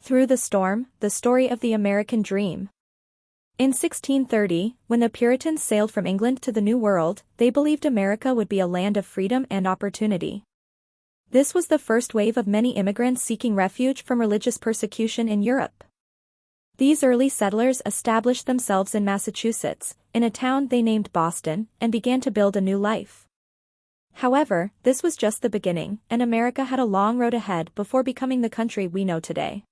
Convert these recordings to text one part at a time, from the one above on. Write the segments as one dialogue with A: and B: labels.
A: Through the Storm, the story of the American dream. In 1630, when the Puritans sailed from England to the New World, they believed America would be a land of freedom and opportunity. This was the first wave of many immigrants seeking refuge from religious persecution in Europe. These early settlers established themselves in Massachusetts, in a town they named Boston, and began to build a new life. However, this was just the beginning, and America had a long road ahead before becoming the country we know today.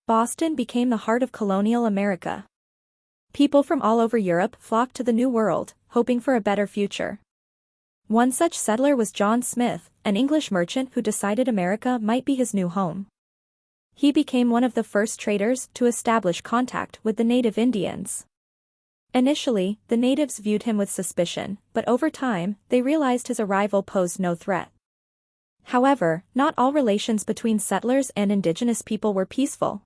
A: Boston became the heart of colonial America. People from all over Europe flocked to the New World, hoping for a better future. One such settler was John Smith, an English merchant who decided America might be his new home. He became one of the first traders to establish contact with the native Indians. Initially, the natives viewed him with suspicion, but over time, they realized his arrival posed no threat. However, not all relations between settlers and indigenous people were peaceful.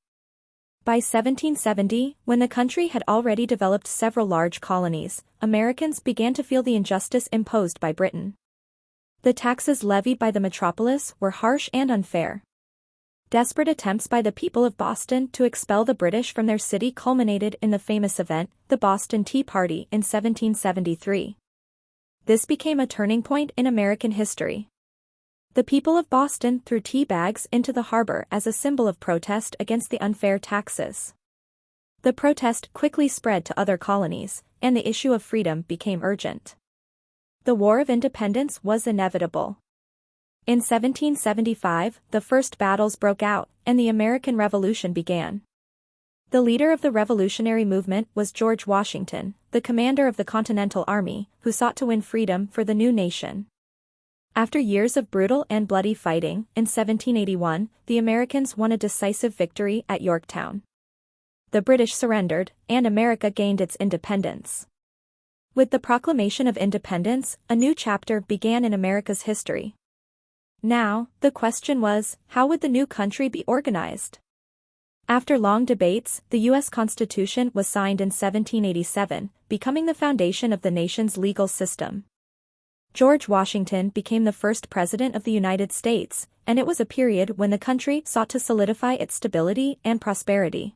A: By 1770, when the country had already developed several large colonies, Americans began to feel the injustice imposed by Britain. The taxes levied by the metropolis were harsh and unfair. Desperate attempts by the people of Boston to expel the British from their city culminated in the famous event, the Boston Tea Party in 1773. This became a turning point in American history. The people of Boston threw tea bags into the harbor as a symbol of protest against the unfair taxes. The protest quickly spread to other colonies, and the issue of freedom became urgent. The War of Independence was inevitable. In 1775, the first battles broke out, and the American Revolution began. The leader of the revolutionary movement was George Washington, the commander of the Continental Army, who sought to win freedom for the new nation. After years of brutal and bloody fighting, in 1781, the Americans won a decisive victory at Yorktown. The British surrendered, and America gained its independence. With the proclamation of independence, a new chapter began in America's history. Now, the question was, how would the new country be organized? After long debates, the U.S. Constitution was signed in 1787, becoming the foundation of the nation's legal system. George Washington became the first president of the United States, and it was a period when the country sought to solidify its stability and prosperity.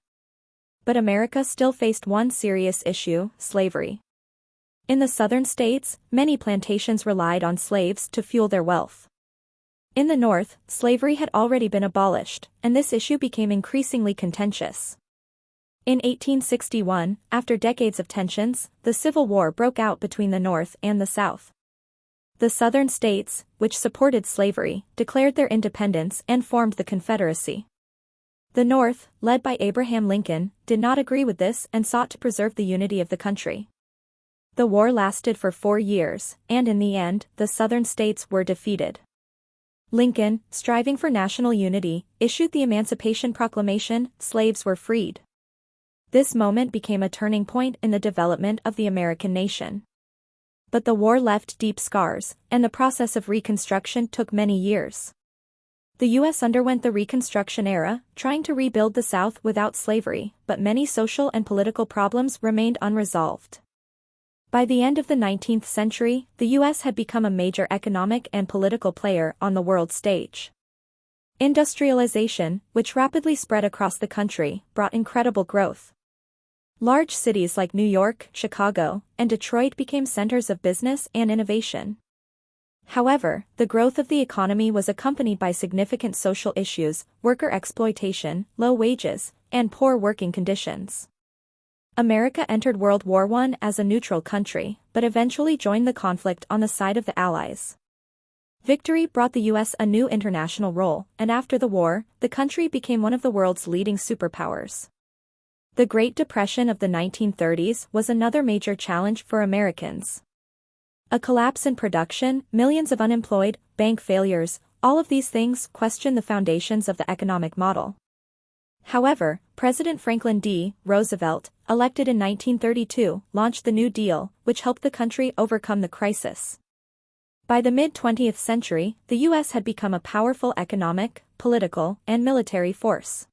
A: But America still faced one serious issue: slavery. In the southern states, many plantations relied on slaves to fuel their wealth. In the North, slavery had already been abolished, and this issue became increasingly contentious. In 1861, after decades of tensions, the Civil War broke out between the North and the South. The southern states, which supported slavery, declared their independence and formed the Confederacy. The North, led by Abraham Lincoln, did not agree with this and sought to preserve the unity of the country. The war lasted for 4 years, and in the end, the southern states were defeated. Lincoln, striving for national unity, issued the Emancipation Proclamation. Slaves were freed. This moment became a turning point in the development of the American nation. But the war left deep scars, and the process of Reconstruction took many years. The U.S. underwent the Reconstruction era, trying to rebuild the South without slavery, but many social and political problems remained unresolved. By the end of the 19th century, the U.S. had become a major economic and political player on the world stage. Industrialization, which rapidly spread across the country, brought incredible growth. Large cities like New York, Chicago, and Detroit became centers of business and innovation. However, the growth of the economy was accompanied by significant social issues: worker exploitation, low wages, and poor working conditions. America entered World War I as a neutral country, but eventually joined the conflict on the side of the Allies. Victory brought the U.S. a new international role, and after the war, the country became one of the world's leading superpowers. The Great Depression of the 1930s was another major challenge for Americans. A collapse in production, millions of unemployed, bank failures, all of these things questioned the foundations of the economic model. However, President Franklin D. Roosevelt, elected in 1932, launched the New Deal, which helped the country overcome the crisis. By the mid-20th century, the U.S. had become a powerful economic, political, and military force.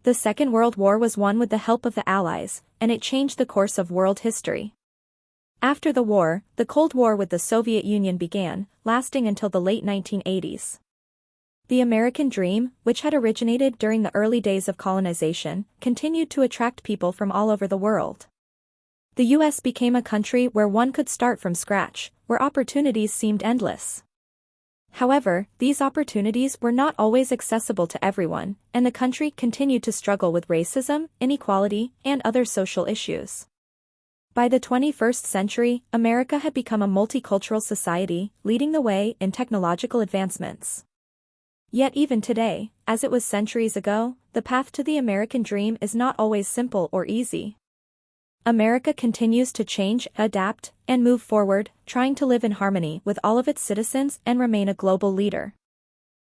A: The Second World War was won with the help of the Allies, and it changed the course of world history. After the war, the Cold War with the Soviet Union began, lasting until the late 1980s. The American dream, which had originated during the early days of colonization, continued to attract people from all over the world. The U.S. became a country where one could start from scratch, where opportunities seemed endless. However, these opportunities were not always accessible to everyone, and the country continued to struggle with racism, inequality, and other social issues. By the 21st century, America had become a multicultural society, leading the way in technological advancements. Yet even today, as it was centuries ago, the path to the American dream is not always simple or easy. America continues to change, adapt, and move forward, trying to live in harmony with all of its citizens and remain a global leader.